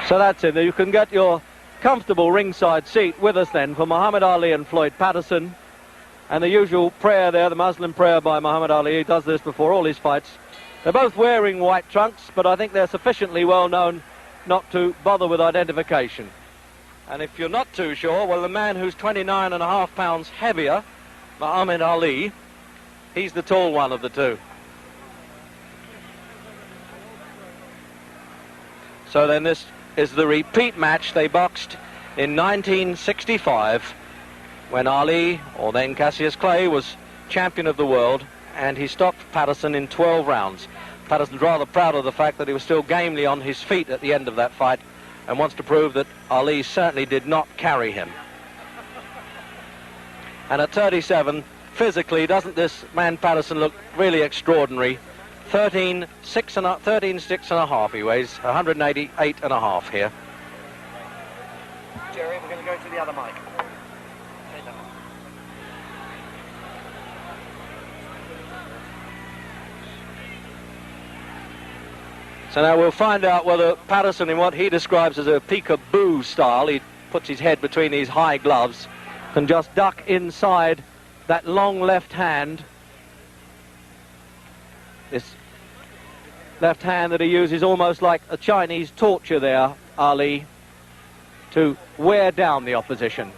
So that's it. You can get your comfortable ringside seat with us then for Muhammad Ali and Floyd Patterson. And the usual prayer there, the Muslim prayer by Muhammad Ali. He does this before all his fights. They're both wearing white trunks, but I think they're sufficiently well known not to bother with identification. And if you're not too sure, well, the man who's 29.5 pounds heavier, Muhammad Ali, he's the tall one of the two. So then this is the repeat match. They boxed in 1965 when Ali, or then Cassius Clay, was champion of the world, and he stopped Patterson in 12 rounds. Patterson's rather proud of the fact that he was still gamely on his feet at the end of that fight and wants to prove that Ali certainly did not carry him. And at 37, physically, doesn't this man Patterson look really extraordinary? 13.6.5 he weighs, 188.5 here. Jerry, we're going to go to the other mic. So now we'll find out whether Patterson, in what he describes as a peekaboo style, he puts his head between these high gloves, can just duck inside that long left hand. This left hand that he uses almost like a Chinese torture there, Ali, to wear down the opposition.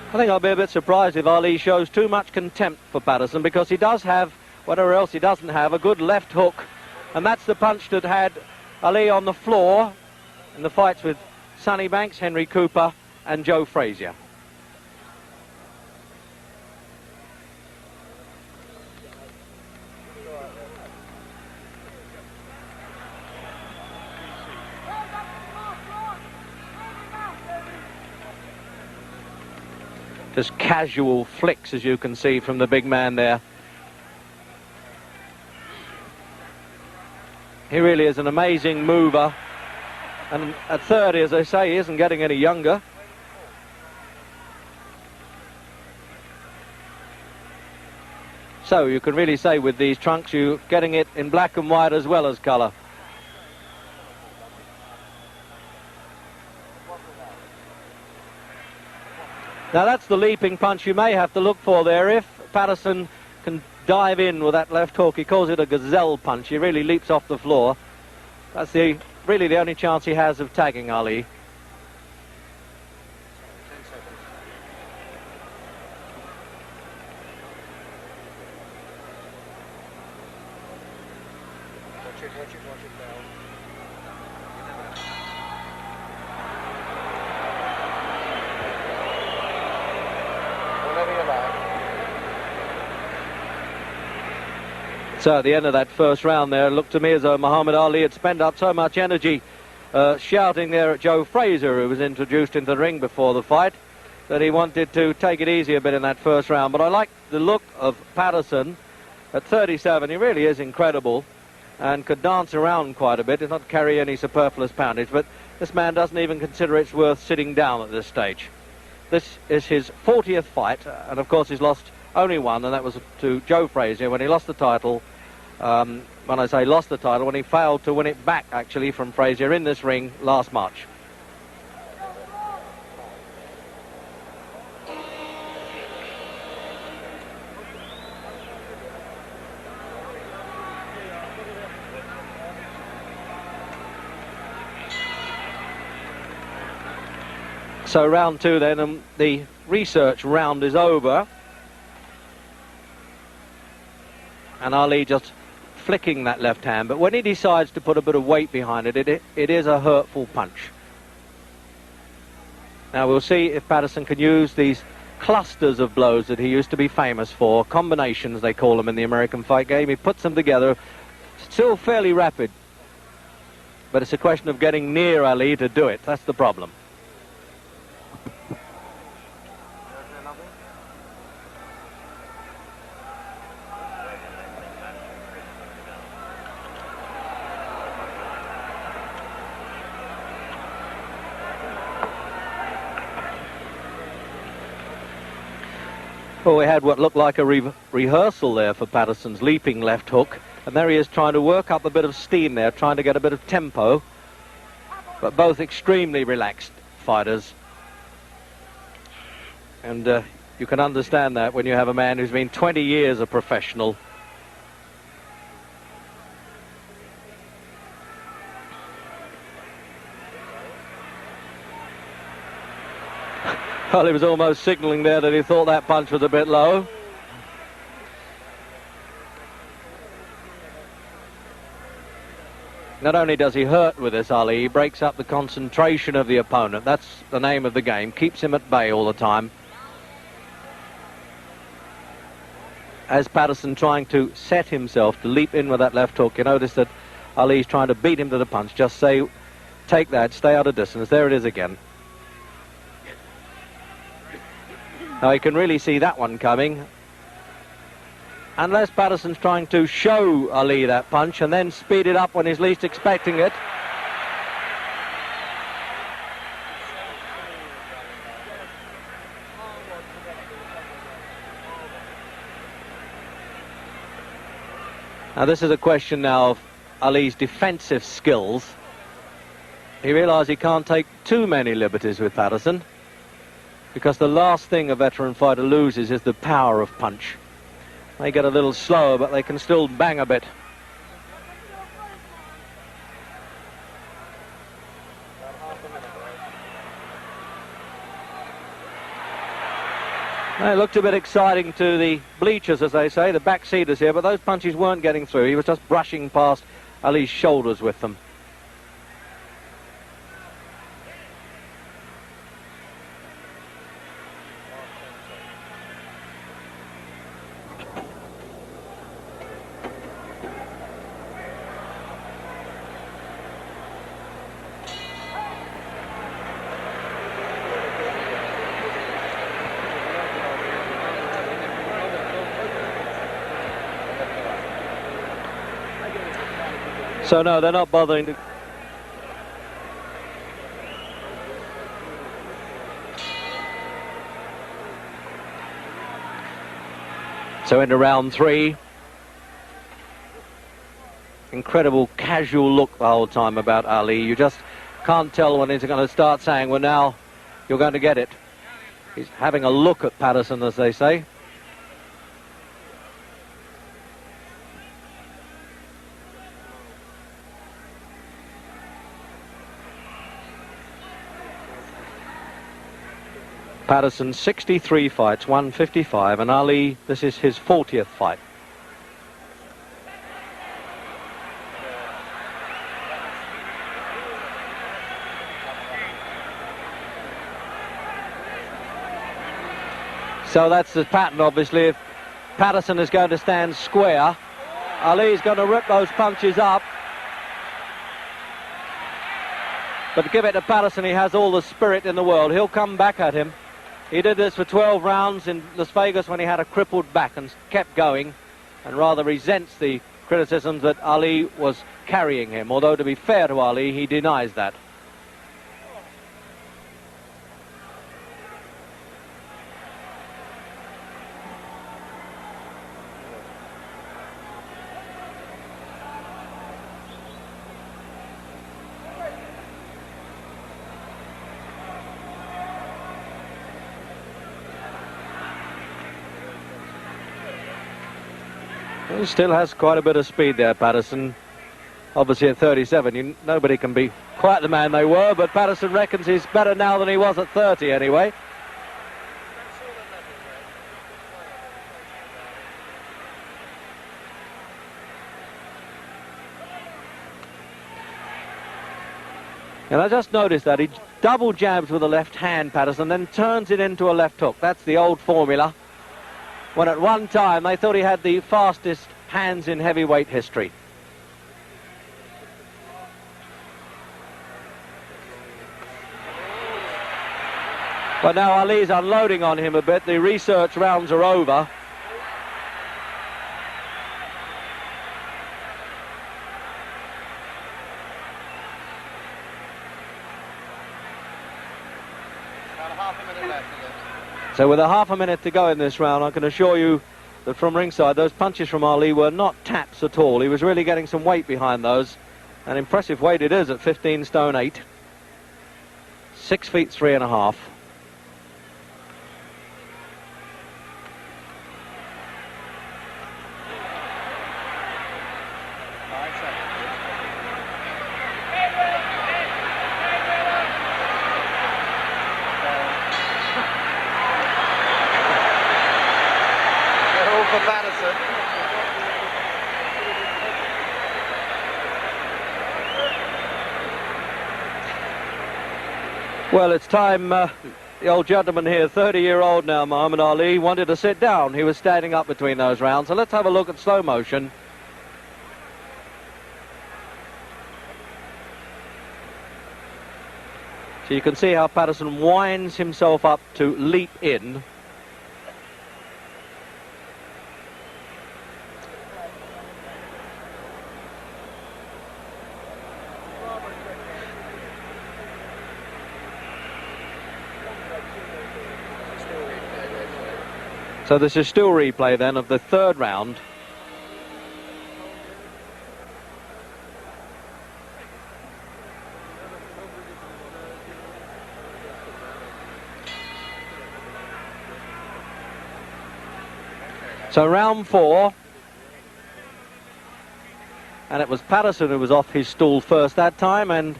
I think I'll be a bit surprised if Ali shows too much contempt for Patterson, because he does have, whatever else he doesn't have, a good left hook, and that's the punch that had Ali on the floor in the fights with Sonny Banks, Henry Cooper and Joe Frazier. Just casual flicks, as you can see from the big man there. He really is an amazing mover. And at 30, as I say, he isn't getting any younger. So you can really say with these trunks, you're getting it in black and white as well as colour. Now that's the leaping punch you may have to look for there. If Patterson can dive in with that left hook, he calls it a gazelle punch. He really leaps off the floor. That's really the only chance he has of tagging Ali. So at the end of that first round there, it looked to me as though Muhammad Ali had spent up so much energy shouting there at Joe Frazier, who was introduced into the ring before the fight, that he wanted to take it easy a bit in that first round. But I like the look of Patterson at 37. He really is incredible and could dance around quite a bit. Does not carry any superfluous poundage, but this man doesn't even consider it's worth sitting down at this stage. This is his 40th fight, and of course he's lost only one, and that was to Joe Frazier when he lost the title. When I say lost the title, when he failed to win it back, actually, from Frazier in this ring last March. So round two then, and the research round is over. And Ali just flicking that left hand, but when he decides to put a bit of weight behind it, it is a hurtful punch. Now we'll see if Patterson can use these clusters of blows that he used to be famous for, combinations they call them in the American fight game. He puts them together, still fairly rapid, but it's a question of getting near Ali to do it. That's the problem. Well, we had what looked like a rehearsal there for Patterson's leaping left hook, and there he is trying to work up a bit of steam there, trying to get a bit of tempo, but both extremely relaxed fighters. And you can understand that when you have a man who's been 20 years a professional. Well, he was almost signalling there that he thought that punch was a bit low. Not only does he hurt with this, Hlali, he breaks up the concentration of the opponent. That's the name of the game. Keeps him at bay all the time. As Patterson trying to set himself to leap in with that left hook, you notice that Hlali's trying to beat him to the punch. Just say, take that, stay out of distance. There it is again. Now you can really see that one coming. Unless Patterson's trying to show Hlali that punch and then speed it up when he's least expecting it. Now this is a question now of Hlali's defensive skills. He realised he can't take too many liberties with Patterson, because the last thing a veteran fighter loses is the power of punch. They get a little slower, but they can still bang a bit. It looked a bit exciting to the bleachers, as they say, the backseaters here, but those punches weren't getting through. He was just brushing past Hlali's shoulders with them. So no, they're not bothering to... So into round three. Incredible casual look the whole time about Hlali. You just can't tell when he's going to start saying, well, now you're going to get it. He's having a look at Patterson, as they say. Patterson 63 fights, 155, and Hlali, this is his 40th fight. So that's the pattern, obviously. If Patterson is going to stand square, Hlali's going to rip those punches up. But give it to Patterson, he has all the spirit in the world. He'll come back at him. He did this for 12 rounds in Las Vegas when he had a crippled back and kept going, and rather resents the criticisms that Hlali was carrying him. Although, to be fair to Hlali, he denies that. He still has quite a bit of speed there, Patterson. Obviously at 37, nobody can be quite the man they were, but Patterson reckons he's better now than he was at 30 anyway. And I just noticed that he double jabs with the left hand, Patterson, then turns it into a left hook. That's the old formula, when at one time they thought he had the fastest hands in heavyweight history. But now Ali's unloading on him a bit. The research rounds are over. About half a minute left again. So with a half a minute to go in this round, I can assure you that from ringside, those punches from Hlali were not taps at all. He was really getting some weight behind those. An impressive weight it is at 15 stone 8. 6 feet 3.5. For Patterson. Well, it's time. The old gentleman here, 30-year-old now, Muhammad Ali, wanted to sit down. He was standing up between those rounds. So let's have a look at slow motion. So you can see how Patterson winds himself up to leap in. So this is still replay then of the third round. So round 4. And it was Patterson who was off his stool first that time, and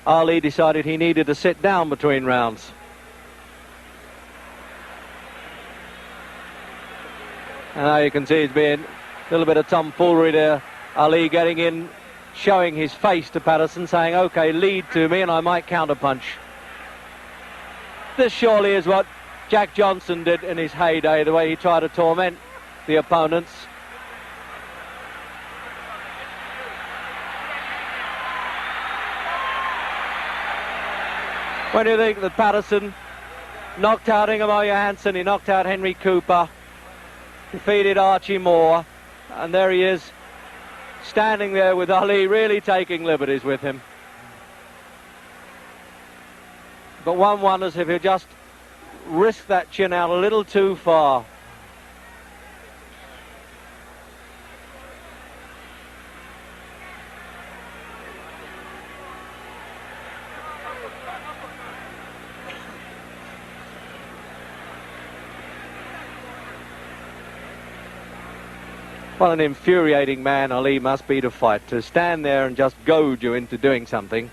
Ali decided he needed to sit down between rounds. And now you can see it's been a little bit of tomfoolery there. Ali getting in, showing his face to Patterson, saying, OK, lead to me and I might counterpunch. This surely is what Jack Johnson did in his heyday, the way he tried to torment the opponents. When you think that Patterson knocked out Ingemar Johansson, he knocked out Henry Cooper, defeated Archie Moore, and there he is, standing there with Ali, really taking liberties with him. But one wonders if he just risked that chin out a little too far. What an infuriating man Ali must be to fight, to stand there and just goad you into doing something.